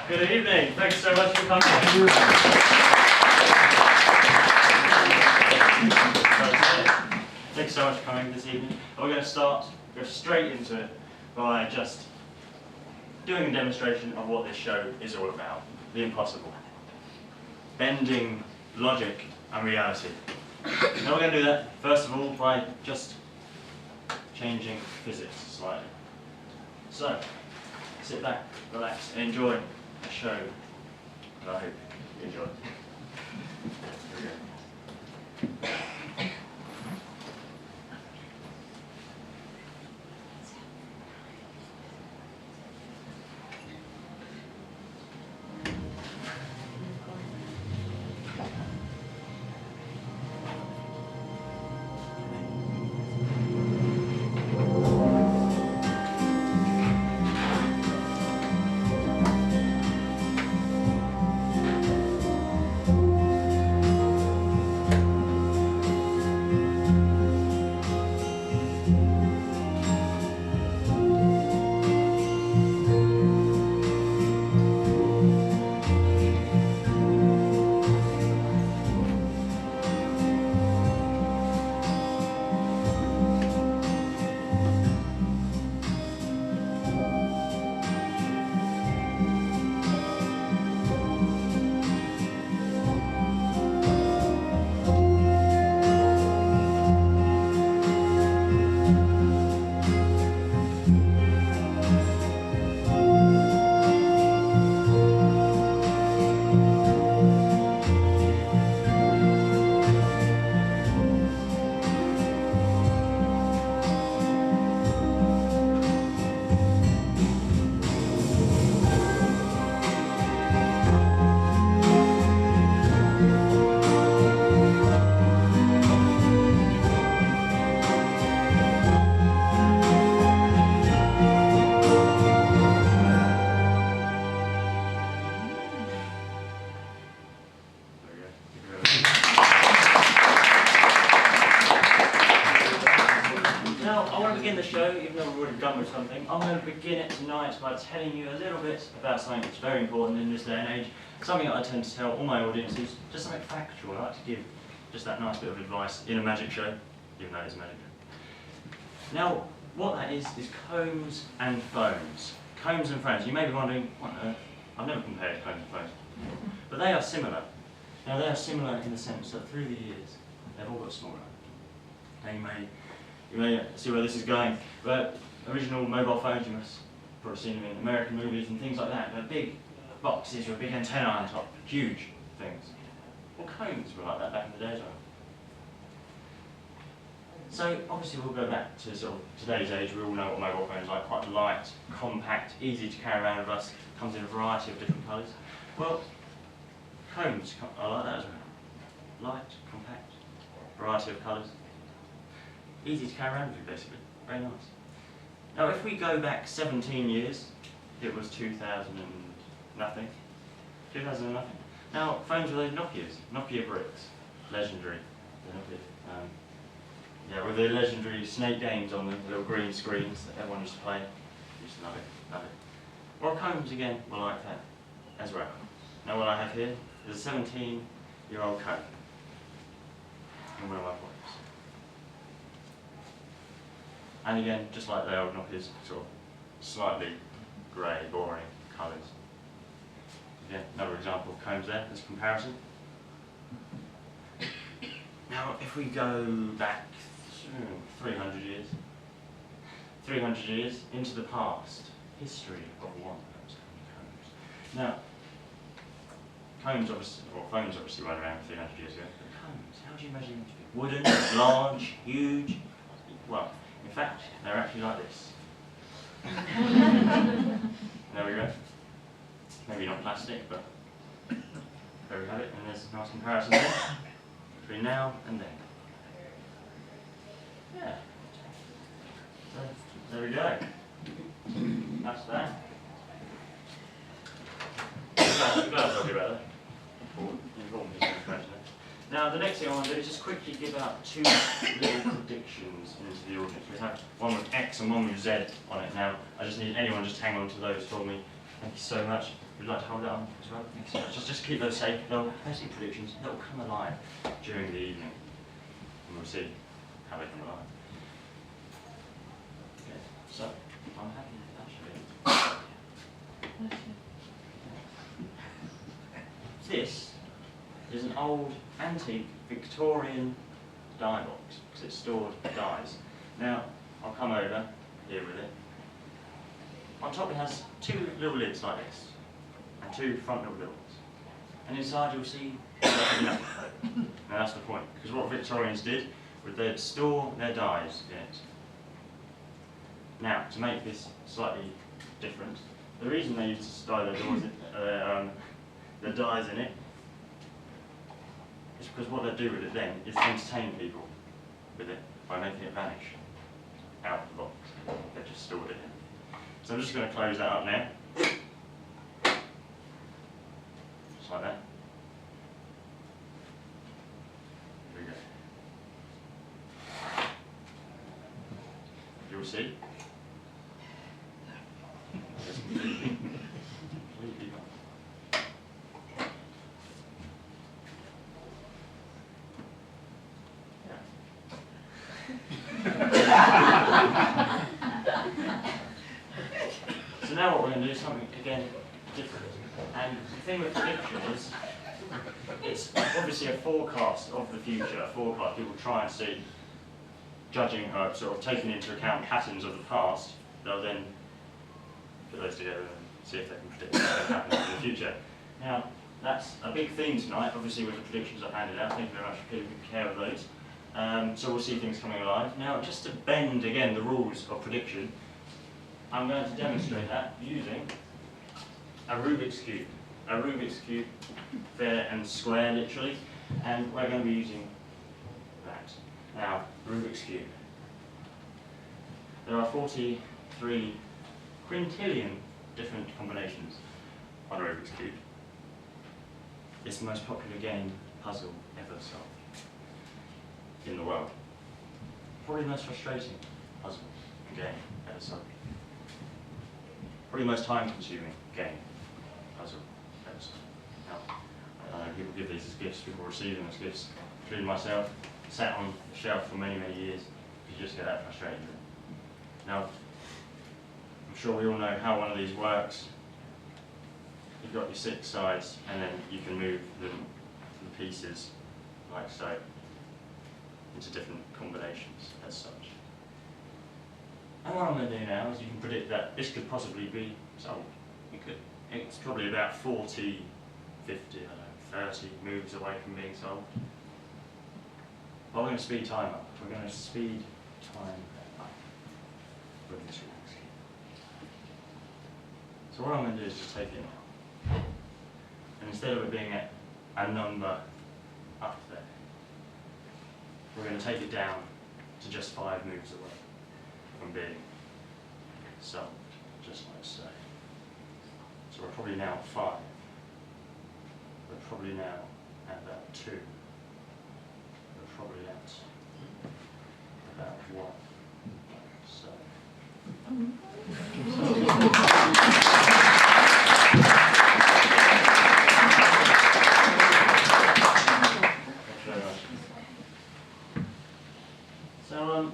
Good evening. Thanks so much for coming. Thanks so much for coming this evening. We're going to go straight into it by just doing a demonstration of what this show is all about. The impossible. Bending logic and reality. Now we're going to do that, first of all, by just changing physics slightly. So, sit back, relax, and enjoy a show that I hope you enjoy. Here we go. Begin the show, even though we've already done with something. I'm going to begin it tonight by telling you a little bit about something that's very important in this day and age, something that I tend to tell all my audiences, just something factual. I like to give just that nice bit of advice in a magic show, even though it's a magic show. Now, what that is combs and phones. Combs and phones. You may be wondering, what on earth? I've never compared combs and phones. But they are similar. Now, they are similar in the sense that through the years, they've all got smaller. Now, you may see where this is going. But original mobile phones, you must have probably seen them in American movies and things like that. They're big boxes with a big antenna on top, huge things. Well, combs were like that back in the day as well. So obviously we'll go back to sort of today's age. We all know what mobile phones are like, quite light, compact, easy to carry around with us, comes in a variety of different colours. Well, combs are like that as well. Light, compact, variety of colours. Easy to carry around with you, basically. Very nice. Now, if we go back 17 years, it was 2000 and nothing. 2000 and nothing. Now, phones were those Nokias, Nokia bricks, legendary. The Nokia, yeah, with the legendary Snake Games on the little green screens that everyone used to play. Used to love it, love it. Well, combs again were like that as well. Now what I have here is a 17-year-old comb in one of my pockets. And again, just like the old Nokia's, sort of slightly grey, boring colours. Again, another example of combs there, as a comparison. Now, if we go back 300 years, 300 years into the past, history of one of those combs. Now, combs obviously, or phones obviously weren't around 300 years ago, but combs, how do you imagine them to be? Wooden, large, huge? Well, in fact, they're actually like this. There we go. Maybe not plastic, but there we have it, and there's a nice comparison there between now and then. Yeah. So, there we go. That's that. I'm glad I told you about that. Important piece of information there. Now, the next thing I want to do is just quickly give out 2 little predictions into the audience. We have one with X and one with Z on it now. I just need anyone just hang on to those for me. Thank you so much. Would you like to hold that on as well? Thank you so much. Just keep those safe. They'll basically predictions that will come alive during the evening. And we'll see how they come alive. Okay, so I'm happy actually. This is an old, antique, Victorian dye box, because it's stored dyes. Now, I'll come over here with it. On top it has 2 little lids like this, and 2 front little lids. And inside you'll see nothing. Now that's the point, because what Victorians did was they'd store their dyes in it. Now, to make this slightly different, the reason they used to dye their dyes in it is because what they'd do with it then is entertain people with it by making it vanish out of the box. They just stored it in. So I'm just going to close that up now. Just like that. There we go. You'll see. It's completely gone. So now what we're going to do is something, again, different. And the thing with prediction is, it's obviously a forecast of the future, a forecast people try and see, judging, sort of taking into account patterns of the past, they'll then put those together and see if they can predict what's going to happen in the future. Now, that's a big theme tonight, obviously with the predictions I've handed out. Thank you very much for taking good care of those. So we'll see things coming alive. Now, just to bend, again, the rules of prediction, I'm going to demonstrate that using a Rubik's Cube. A Rubik's Cube, fair and square, literally, and we're going to be using that. Now, Rubik's Cube. There are 43 quintillion different combinations on a Rubik's Cube. It's the most popular game puzzle ever solved in the world. Probably the most frustrating puzzle game ever solved. Probably the most time-consuming game puzzle ever solved. Now, people give these as gifts, people receive them as gifts, including myself, sat on the shelf for many, many years, you just get that frustrated with it. Now, I'm sure we all know how one of these works. You've got your 6 sides, and then you can move the pieces, like so, into different combinations as such. And what I'm going to do now is you can predict that this could possibly be solved. It's probably about 40, 50, I don't know, 30 moves away from being solved. But we're going to speed time up. We're going to speed time up with this Rubik's Cube. So what I'm going to do is just take it now. And instead of it being at a number up there, we're going to take it down to just 5 moves away from being solved, just like so. So we're probably now at 5. We're probably now at about 2. We're probably at about 1. So. Thank you very much. So,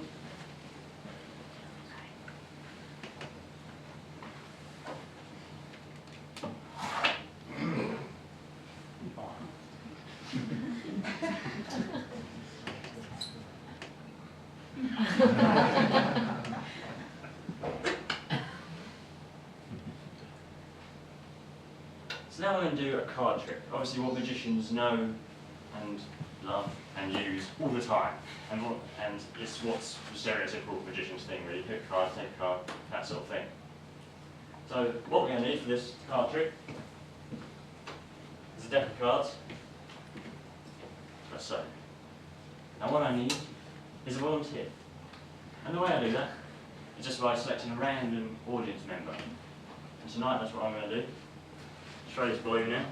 so now we're going to do a card trick. Obviously what magicians know and love and use all the time. And it's what's the stereotypical magician's thing really. Pick a card, take a card, that sort of thing. So what we're going to need for this card trick is a deck of cards. Like so. Now what I need is a volunteer. And the way I do that is just by selecting a random audience member. And tonight that's what I'm going to do. Throw this boy now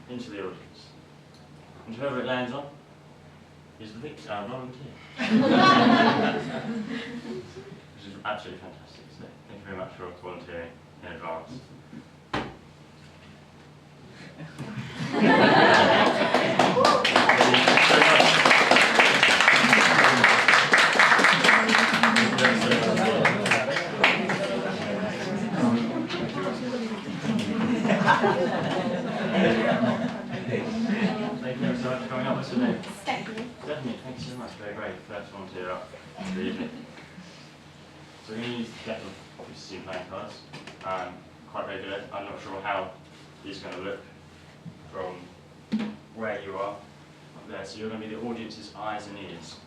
into the audience. And whoever it lands on is the victor, volunteer. Which is absolutely fantastic. So thank you very much for volunteering in advance. Thank you so much for coming up. What's your name? Stephanie. Stephanie, thank you so much. Very great. First volunteer up for the evening. So we're going to use the deck of you've seen playing cards. Quite regular. I'm not sure how these are going to look from where you are up there. So you're going to be the audience's eyes and ears.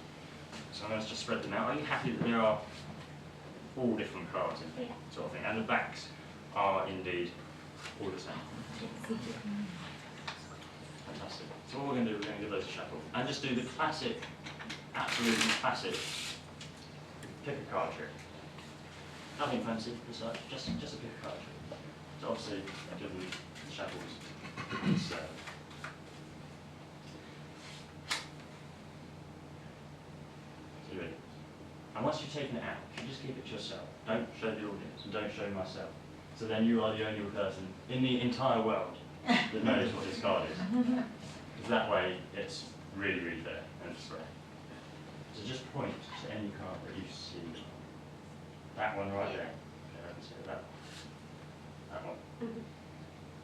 So I'm going to just spread them out. Are you happy that there are all different cards in there, sort of thing? And the backs are indeed all the same. Fantastic. So what we're going to do, we're going to give those a shuffle. And just do the classic, absolutely classic, pick a card trick. Nothing fancy as such, just a pick a card trick. So obviously, give them the shuffles. So. You ready? And once you've taken it out, you just keep it to yourself. Don't show the audience and don't show myself. So then you are the only person in the entire world that knows what this card is. Because that way it's really, really fair and spread. So just point to any card that you see. That one right there. Okay, I can see that one. That one.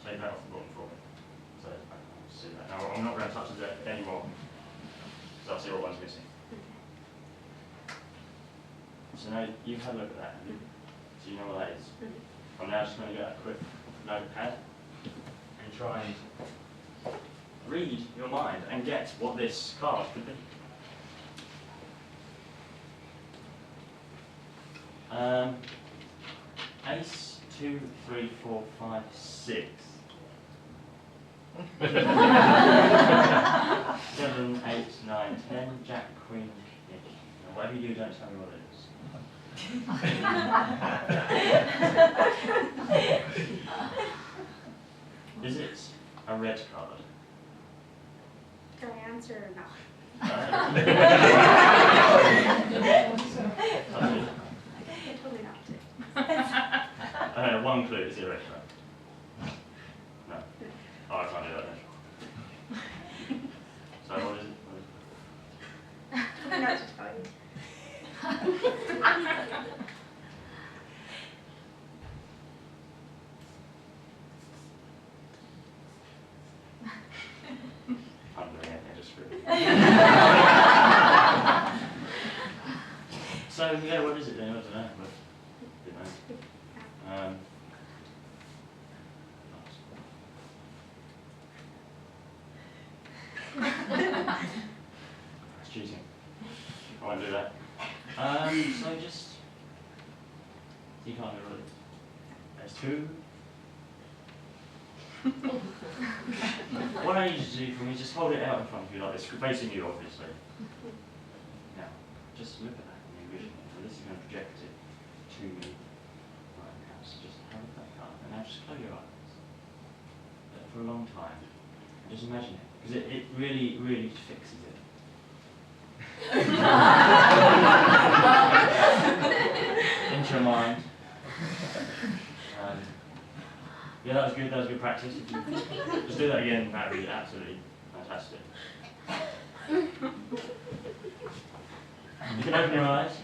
Take that off the bottom for me. So I can see that. Now I'm not going to touch the deck anymore. So I'll see what one's missing. So now you've had a look at that, so you know what that is. I'm now just going to get a quick notepad and try and read your mind and get what this card could be. Ace, 2, 3, 4, 5, 6. 7, 8, 9, 10, Jack, Queen, King. Now, whatever you do, don't tell me what it is. Is it a red card? Can I answer or not? Totally not. One clue, is it a red card? No. Oh, I can't do that then. So what is it? Totally not to tell you. I'm doing it, I just screwed. So yeah, what is it then? I don't know. But, you know. That's cheating. I won't do that. So just you can't do it. There's 2. What I need you to do for me is just hold it out in front of you like this, facing you obviously. Now, just look at that and envision it. And this is going to project it to me right now. So just hold that card and now just close your eyes. For a long time. And just imagine it. Because it really, really fixes it. Yeah, that was good practice. Just do that again, that would be absolutely fantastic. You can open your eyes.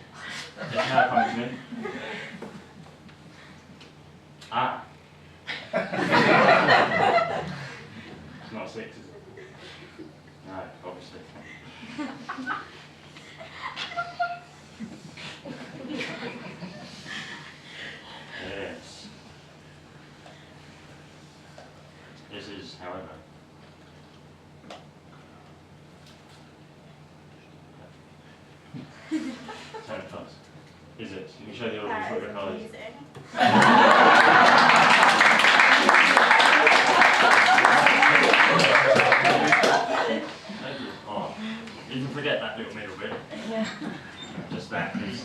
It's now punishment. Ah. It's not a 6, is it? No, obviously. Yes. This is, however, Santa Claus. Is it? You can show the audience what your colours. Oh, you can forget that little middle bit. Yeah. Just that, please.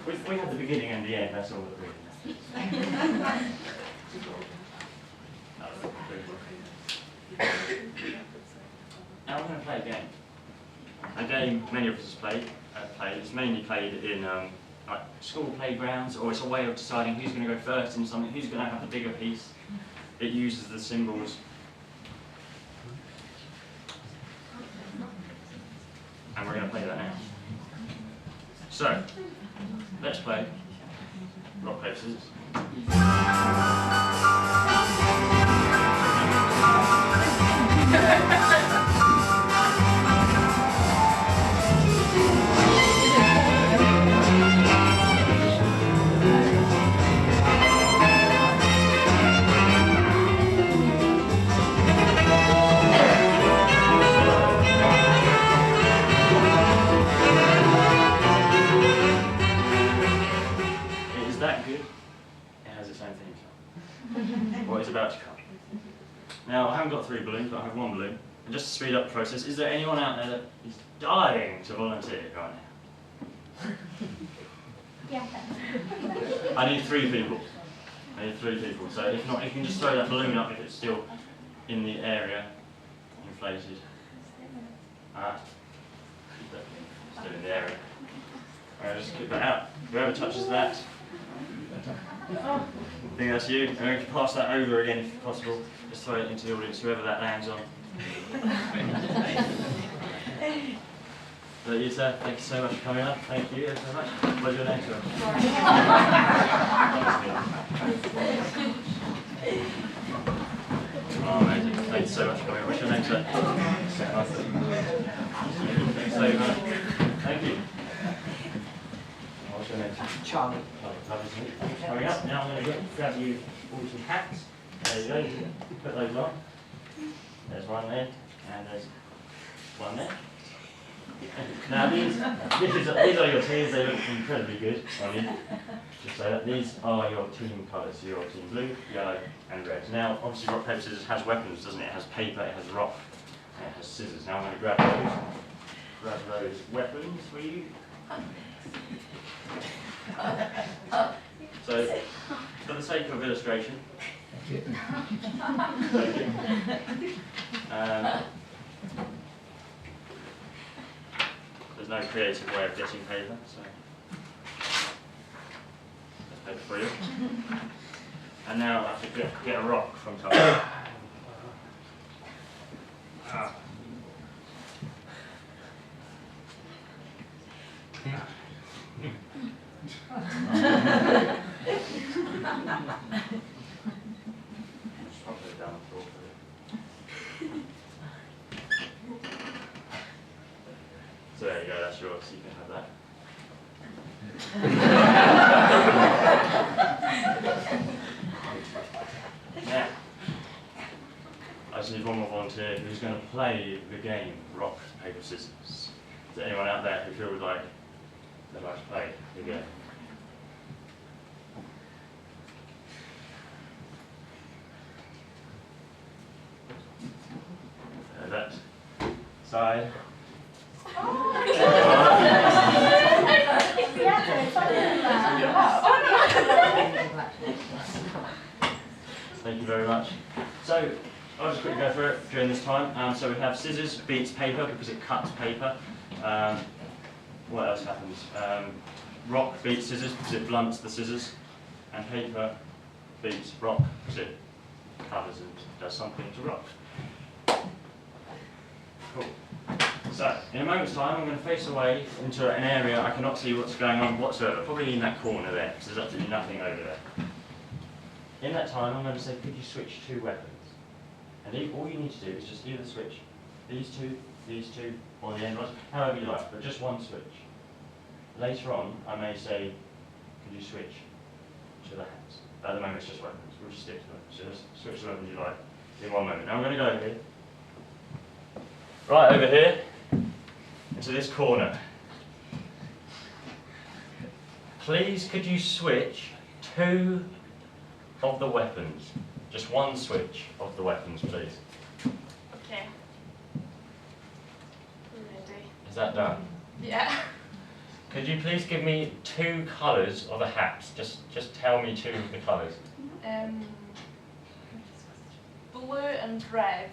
We have the beginning and the end, that's all that really matters. Now we're going to play a game. A game many of us have played. It's mainly played in like school playgrounds, or it's a way of deciding who's going to go first in something, who's going to have the bigger piece. It uses the symbols. And we're going to play that now. So, let's play rock, paper, scissors. What is about to come. Now, I haven't got 3 balloons, but I have 1 balloon. And just to speed up the process, is there anyone out there that is dying to volunteer right now? Yeah. I need 3 people. I need 3 people. So if not, you can just throw that balloon up if it's still in the area, inflated. Still in the area. Alright, just keep that out. Whoever touches that. I think that's you. I'm going to pass that over again if possible. Just throw it into the audience, whoever that lands on. So you, sir, thank you so much for coming up. Thank you so much. What's your name, sir? Oh, amazing. Thank you so much for coming up. What's your name, sir? Thanks so much. Thank you. What's your name, sir? Charlie. Lovely to meet you. Thanks for coming up. Now I'm going to grab you all some hats. There you go. You can put those on. There's one there, and there's one there. Now these are your teams. They look incredibly good on you. Just so that these are your team colours. So your team blue, yellow, and red. Now, obviously, rock paper scissors has weapons, doesn't it? It has paper, it has rock, and it has scissors. Now I'm going to grab those weapons for you. So, for the sake of illustration, there's no creative way of getting paper, so that's paper for you. And now I have to get a rock from top. So there you go, that's yours, you can have that. Now, I just need one more volunteer who's going to play the game rock, paper, scissors. Is there anyone out there who feels like they'd like to play the game? That side. Thank you very much. So, I'll just quickly go through it during this time. So we have scissors beats paper because it cuts paper. What else happens? Rock beats scissors because it blunts the scissors. And paper beats rock because it covers and does something to rock. Cool. So, in a moment's time, I'm going to face away into an area I cannot see what's going on whatsoever, probably in that corner there, because there's absolutely nothing over there. In that time, I'm going to say, could you switch two weapons? And all you need to do is just either switch these two, or the end rods, however you like, but just one switch. Later on, I may say, could you switch to the hats? At the moment, it's just weapons. We'll just stick to them. So just switch the weapons you like in one moment. Now I'm going to go over here. Right over here, into this corner. Please, could you switch two of the weapons? Just one switch of the weapons, please. Okay. Ready. Is that done? Yeah. Could you please give me two colours of the hats? Just tell me two of the colours. Blue and red.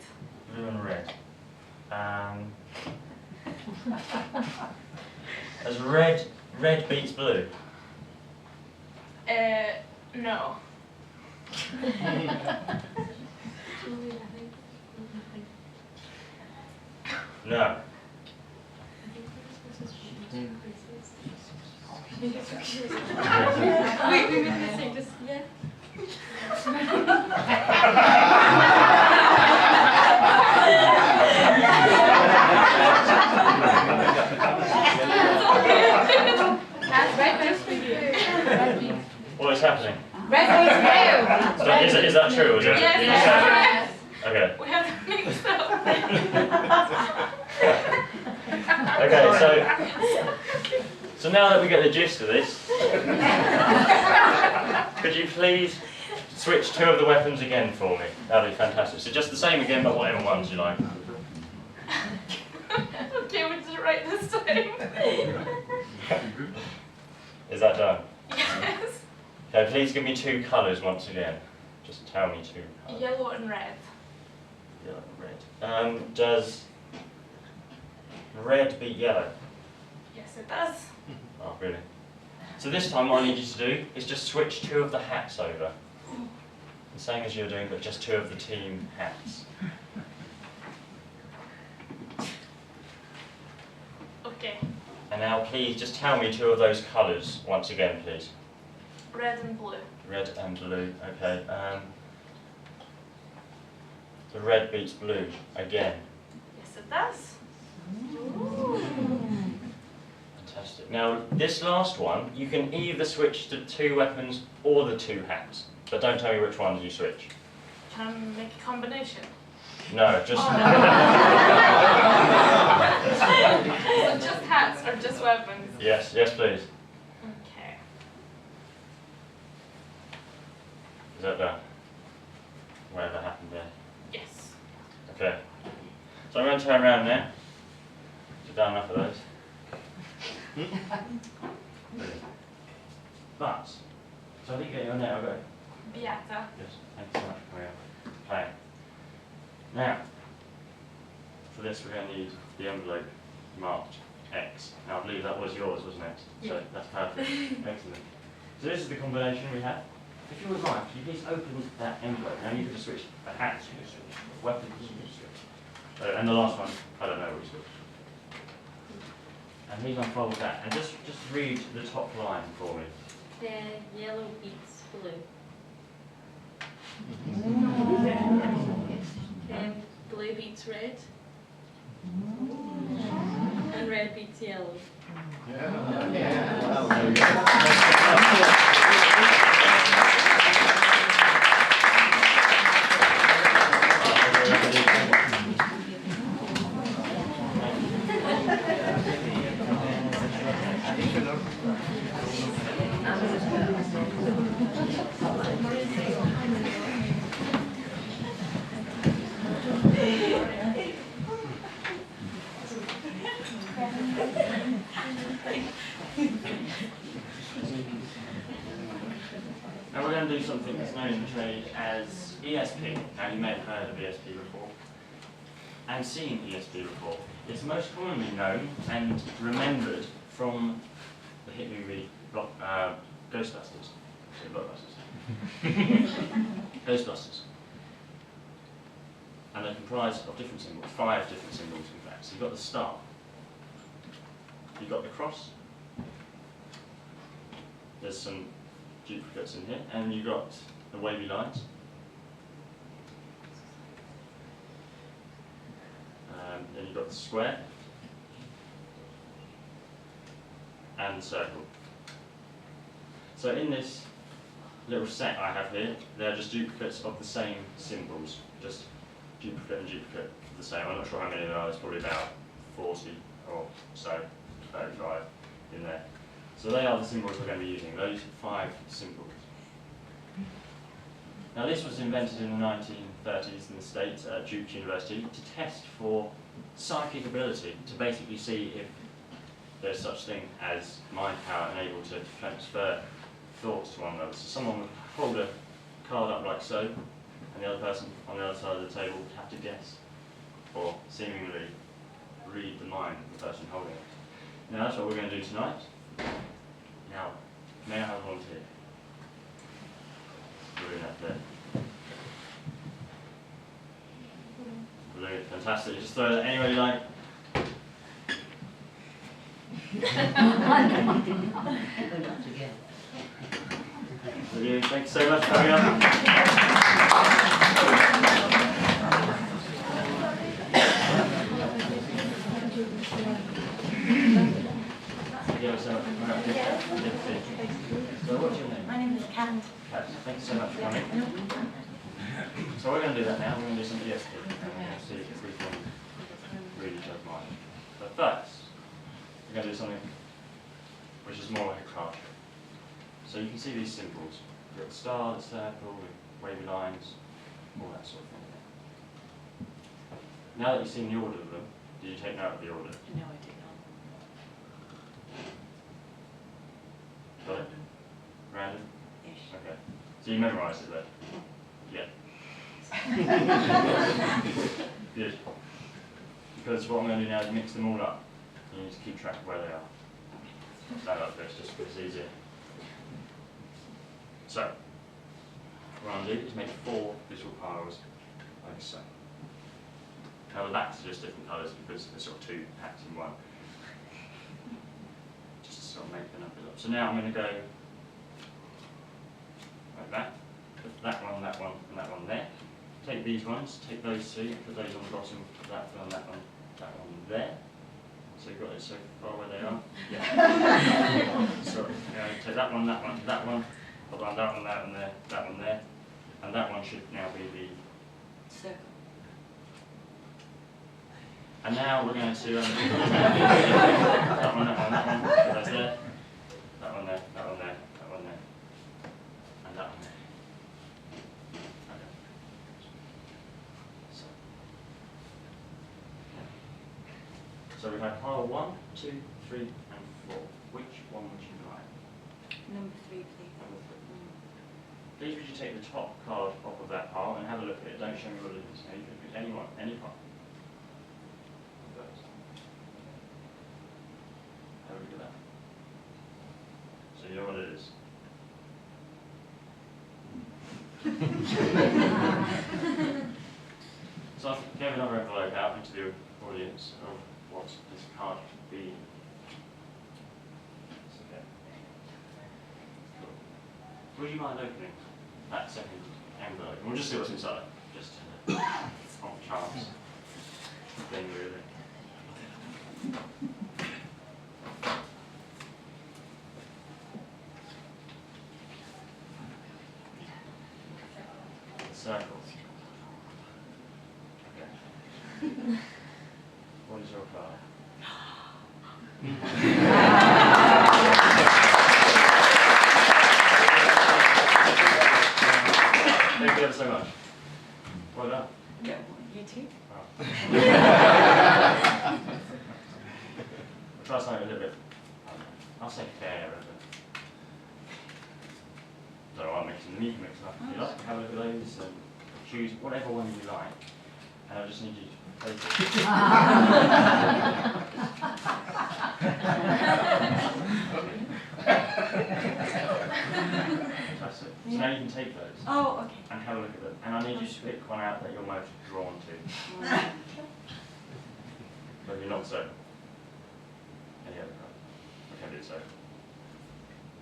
Blue and red. As red beats blue. No. No. Wait, we've been missing just, yeah. What is happening? Red beats blue. So is that true? Is it? Yes. Okay. We have to mix up. Okay, so now that we get the gist of this, could you please switch two of the weapons again for me? That'd be fantastic. So just the same again, but whatever ones you like. Okay, we did it right this time. Is that done? Yes. Okay, please give me two colours once again. Just tell me two colours. Yellow and red. Yellow and red. Does red beat yellow? Yes, it does. Oh, really? So this time what I need you to do is just switch two of the hats over. The same as you're doing, but just two of the team hats. Okay. And now please just tell me two of those colours once again, please. Red and blue. Red and blue, okay. The red beats blue again. Yes, it does. Fantastic. Now, this last one, you can either switch to two weapons or the two hats, but don't tell me which ones you switch. Can I make a combination? No, just... So just hats or just weapons? Yes, please. Okay. Is that done? Whatever happened there. Yes. Okay. So I'm going to turn around now. You've done enough of those. But, so I didn't get your name, I'll go. Beata. Yes, thanks so much, Maria. Okay. Now, for this we're going to need the envelope marked X. Now I believe that was yours, wasn't it? So that's perfect. Excellent. So this is the combination we have. If you would like, could you please open that envelope? Now you could just switch the hats, you could switch the weapons, you could switch. And the last one, I don't know what you switch. And please unfold that. And just read the top line for me. Yellow beats blue. Blue beats red. And red beats yellow. Now we're going to do something that's known in the trade as ESP. Now you may have heard of ESP before and seen ESP before. It's most commonly known and remembered from the hit movie Ghostbusters. Blockbusters. Ghostbusters. And they're comprised of different symbols, 5 different symbols in fact. So you've got the star, you've got the cross, there's some duplicates in here, and you've got the wavy lines. Then you've got the square, and the circle. So in this little set I have here, they're just duplicates of the same symbols, just duplicate and duplicate of the same. I'm not sure how many there are, there's probably about 40 or so, 35 in there. So they are the symbols we're going to be using, those 5 symbols. Now this was invented in the 1930s in the States at Duke University to test for psychic ability, to basically see if there's such thing as mind power and able to transfer thoughts to one another. So someone would hold a card up like so, and the other person on the other side of the table would have to guess, or seemingly read the mind of the person holding it. Now that's what we're going to do tonight. Now, may I have a volunteer? Doing that there. Brilliant, fantastic. Just throw that anywhere you like. Brilliant, thank you so much for coming up. Thank you so much for coming up. So what's your name? My name is Kat. Kat, thank you so much for coming. So we're going to do that now. We're going to do something else here. And we're going to see if we can read each other's mind. But first, we're going to do something which is more like a card trick. So you can see these symbols. You've got the star, the circle, the wavy lines, all that sort of thing. Now that you've seen the order of them, do you take note of the order? No, I did not. Got it? Random? Ish. Okay. So you memorise it then? Yeah. Good. Because what I'm going to do now is mix them all up. You need to keep track of where they are. Stand like this just because it's easier. So, what I'm going to do is make 4 little piles like so. Now the backs are just different colours because there's sort of 2 packs in one. Just to sort of make the numbers up. So now I'm going to go like that. Put that one, and that one there. Take these ones, take those 2, put those on the bottom, that one there. So you've got it so far where they are? Yeah. So take that one, that one, that one, put that one there, that one there. And that one should now be the Circle. and now we're going to that one, put those there, that one there, that one there, that one there, and that one there. Okay. So we have pile 1, 2, 3, and 4. Which one would you like? Number 3, please. Number 3. Please would you take the top card off of that pile and have a look at it. Don't show me what it is. You can pick any one, any part. Have a look at that. So you know what it is. So I gave another envelope out into the audience of what this card could be. Okay. Cool. Would you mind opening that second envelope? We'll just see what's inside. Just on chance thing, really. Circles. Okay. What is your card? Thank you ever so much. Well done. Yeah, you too? Wow. We'll try something a little bit, I'll say fair. So I'll mix them, you can mix them up if you like. Have a look at those and choose whatever one you like. And I just need you to place it. So now you can take those Oh, okay. and have a look at them. And I need you to pick one out that you're most drawn to. But you're not so. Any other card. We can do so.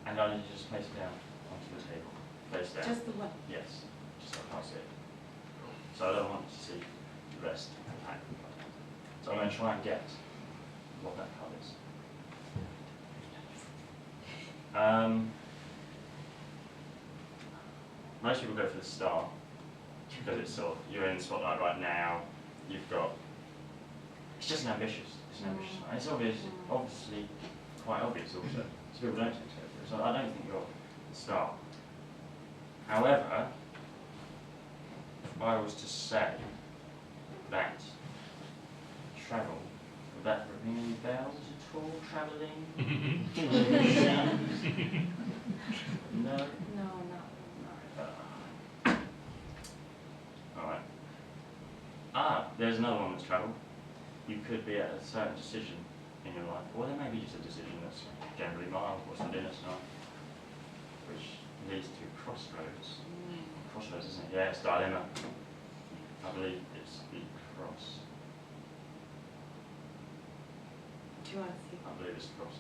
And I need you to just place it down onto the table. Face down. Just the one. Yes. Just so I can't see it. So I don't want you to see the rest of the pack. So I'm going to try and get what that card is. Most people go for the star because it's sort of, you're in the spotlight right now. You've got. It's just an ambitious. It's an ambitious one. It's obviously quite obvious also. So people don't take it. So I don't think you're the star. However, if I was to say that travel, would that ring any bells at all? Travelling? No? No, not. Alright. Ah, there's another one that's travel. You could be at a certain decision in your life, or there may be just a decision that's generally mild. What's for dinner tonight? Which leads to crossroads. Crossroads, isn't it? Yeah, it's dilemma. I believe it's the cross. Do you want to see? I believe it's the cross.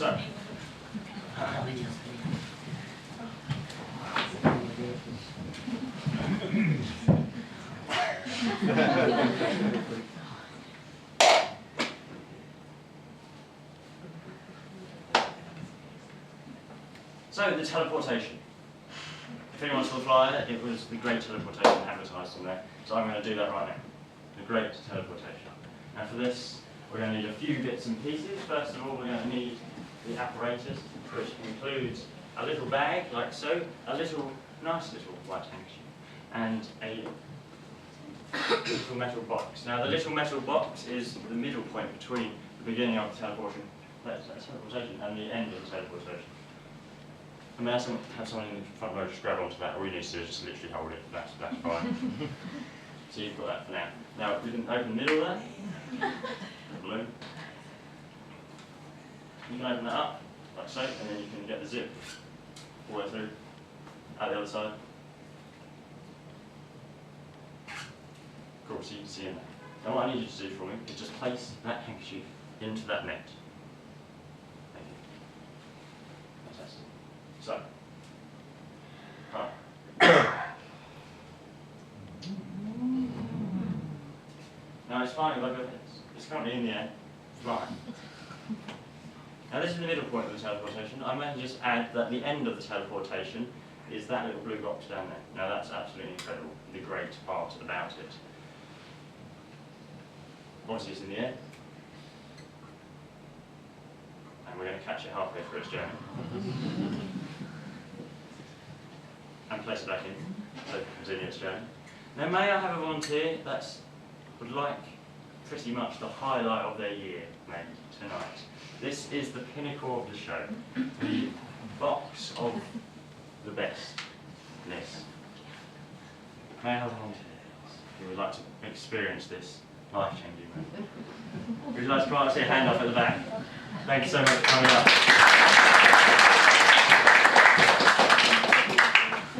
So, so the teleportation. If anyone saw the flyer, it was the Great Teleportation advertised on there. So I'm going to do that right now. The Great Teleportation. Now for this, we're going to need a few bits and pieces. First of all, we're going to need the apparatus, which includes a little bag, like so, a nice little white handkerchief, and a little metal box. Now the little metal box is the middle point between the beginning of the teleportation and the end of the teleportation. I mean, have someone in the front row just grab onto that. All you need to do is just literally hold it. That's fine. So you've got that for now. Now we can open the middle there. The balloon. You can open that up, like so, and then you can get the zip all the way through, out the other side. Cool, so you can see in there. Now what I need you to do for me is just place that handkerchief into that net. Thank you. Fantastic. So, now it's fine if I go ahead. It's currently in the air, flying. Now this is the middle point of the teleportation. I'm going to just add that the end of the teleportation is that little blue box down there. Now that's absolutely incredible, the great part about it. Obviously it's in the air. And we're going to catch it halfway through its journey. And place it back in, so it can continue its journey. Now may I have a volunteer that would like pretty much the highlight of their year, maybe, tonight. This is the pinnacle of the show, the box of the bestness. May I have a volunteer who would like to experience this life-changing moment? Would you like to put your hand up at the back? Thank you so much for coming up.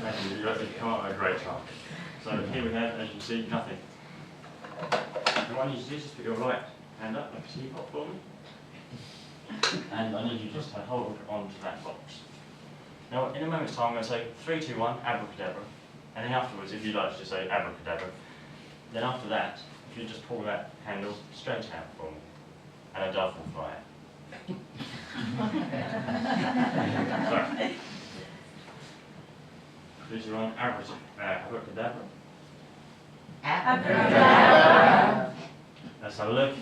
Thank you, you've come up with a great chart. So here we have, as you can see, nothing. And what I need you to do is just put your right hand up like a teapot for me. And I need you just to hold on to that box. Now, in a moment's time, I'm going to say 3, 2, 1, abracadabra. And then afterwards, if you'd like to just say abracadabra, then after that, if you just pull that handle straight out for me, and a dove will fly out. So, 3, 2, 1, abracadabra. Abracadabra. Let's have a look.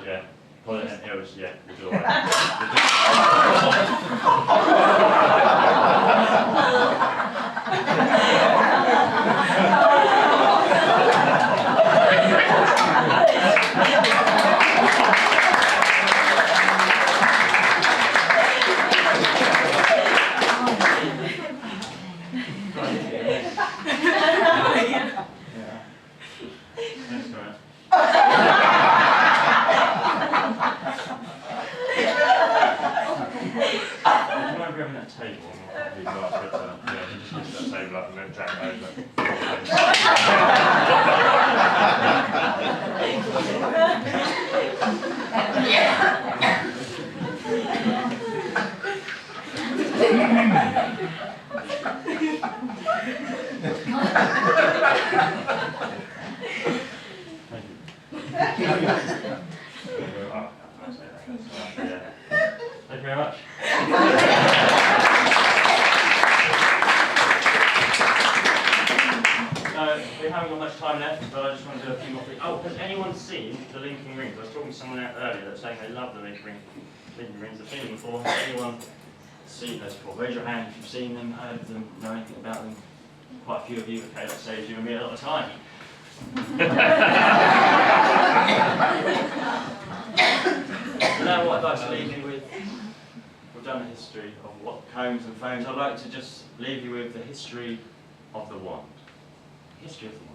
Yeah. Pull it in. It was, yeah, we do all right. haven't got much time left, but I just want to do a few more things. Oh, has anyone seen the Linking Rings? I was talking to someone out earlier that was saying they love the Linking Rings. They've seen them before. Has anyone seen those before? Raise your hand if you've seen them, heard of them, know anything about them. Quite a few of you. Okay, that saves you and me a lot of time. So now what I'd like to leave you with, we've done the history of what combs and phones. I'd like to just leave you with the history of the wand. History of the wand.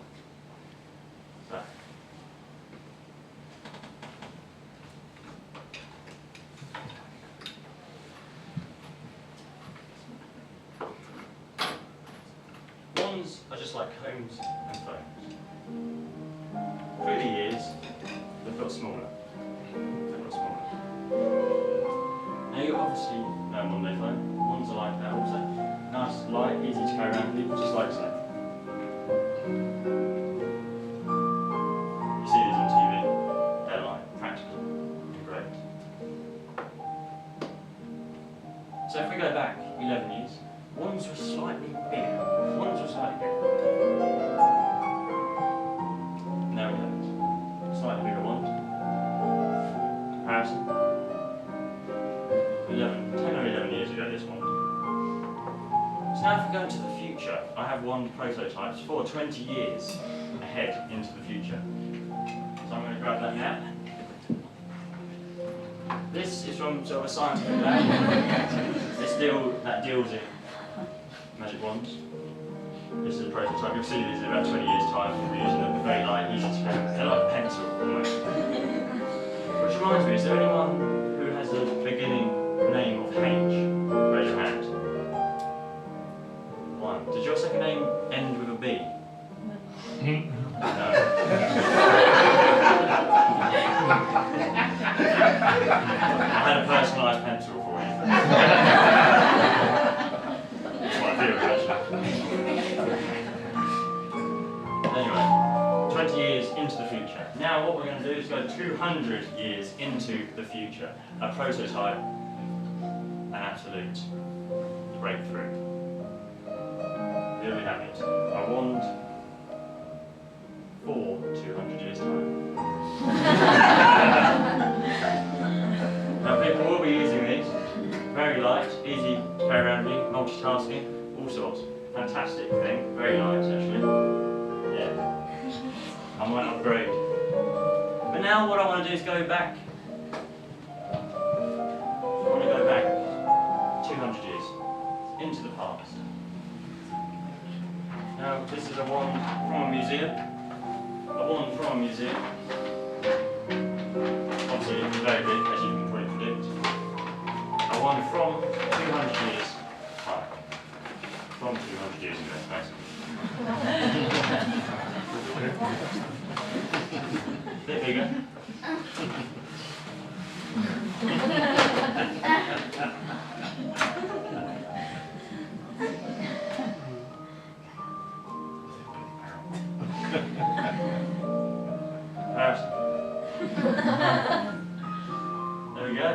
So, wands are just like combs and phones. Through the years, they've got smaller. Now you obviously know Monday phone. Wands are like that also. Nice, light, easy to carry around with you, just like so. You see these on TV. They're like practical and great. So if we go back 11 years, wands were slightly bigger. Wands were slightly bigger. Now we have it. Slightly bigger wand. Comparison. 10 or 11 years ago, this wand. So now if we go into the future, I have wand prototypes for 20 years ahead into the future. So I'm going to grab that now. This is from sort of a scientific lab. That deals in magic wands. This is a prototype. You'll see these in about 20 years' time. We're using them, very light, easy to carry. They're like a pencil almost. Which reminds me, is there anyone who has a beginning name of H? Raise your hand. One. Does your second name end with a B? No. I had a personalised pencil for you. That's what I feel, actually. Anyway, 20 years into the future. Now what we're going to do is go 200 years into the future. A prototype, an absolute breakthrough. Here we have it. A wand for 200 years' time. Now people will be using these. Very light, easy to carry around with you, multitasking, all sorts. Fantastic thing, very light actually. Yeah. I might upgrade. But now what I want to do is go back. I want to go back 200 years into the past. Now this is a wand from a museum. A wand from a museum. Obviously it's very big, as you can probably predict. A wand from 200 years time. From 200 years ago, basically. Bit bigger. There we go.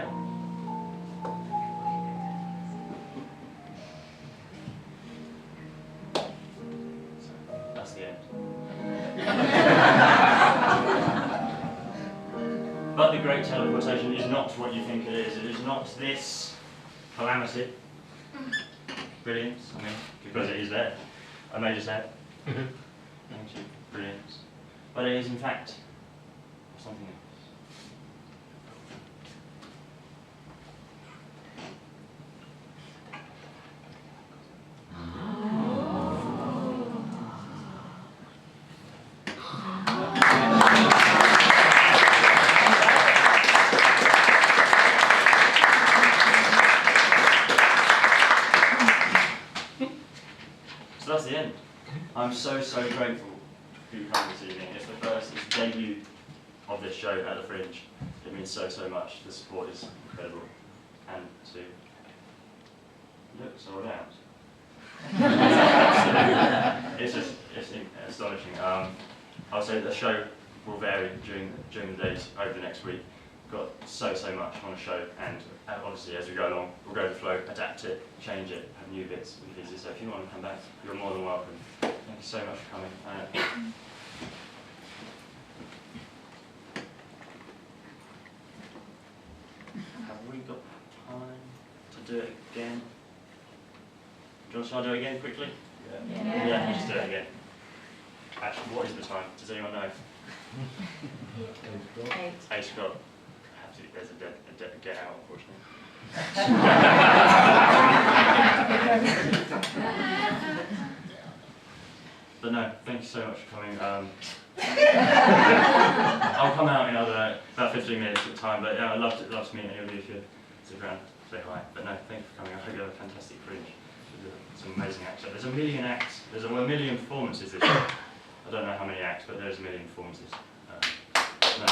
That's the end. But the great teleportation is not what you think it is. It is not this calamity. Brilliance, I mean, because it is there. I may just add. Thank you. Brilliance. But it is in fact something else. So that's the end. I'm so grateful for you coming this evening. It's the debut of this show at the Fringe. It means so much. The support is incredible. And to look sold out. It's astonishing. I'll say the show will vary during the days over the next week. Got so much on the show, and obviously as we go along, we'll go with the flow, adapt it, change it, have new bits and pieces. So if you want to come back, you're more than welcome. Thank you so much for coming. Have we got time to do it again? Do you want to do it again quickly? Yeah, just do it again. Actually, what is the time? Does anyone know? 8 o'clock. There's a get out, unfortunately. But no, thank you so much for coming. I'll come out in about 15 minutes at a time, but yeah, I'd love to meet any of you if you stick around, say hi. But no, thank you for coming. I hope you have a fantastic fringe. Some amazing acts. There's a million acts. There's a million performances this year. I don't know how many acts, but there's a million performances. No.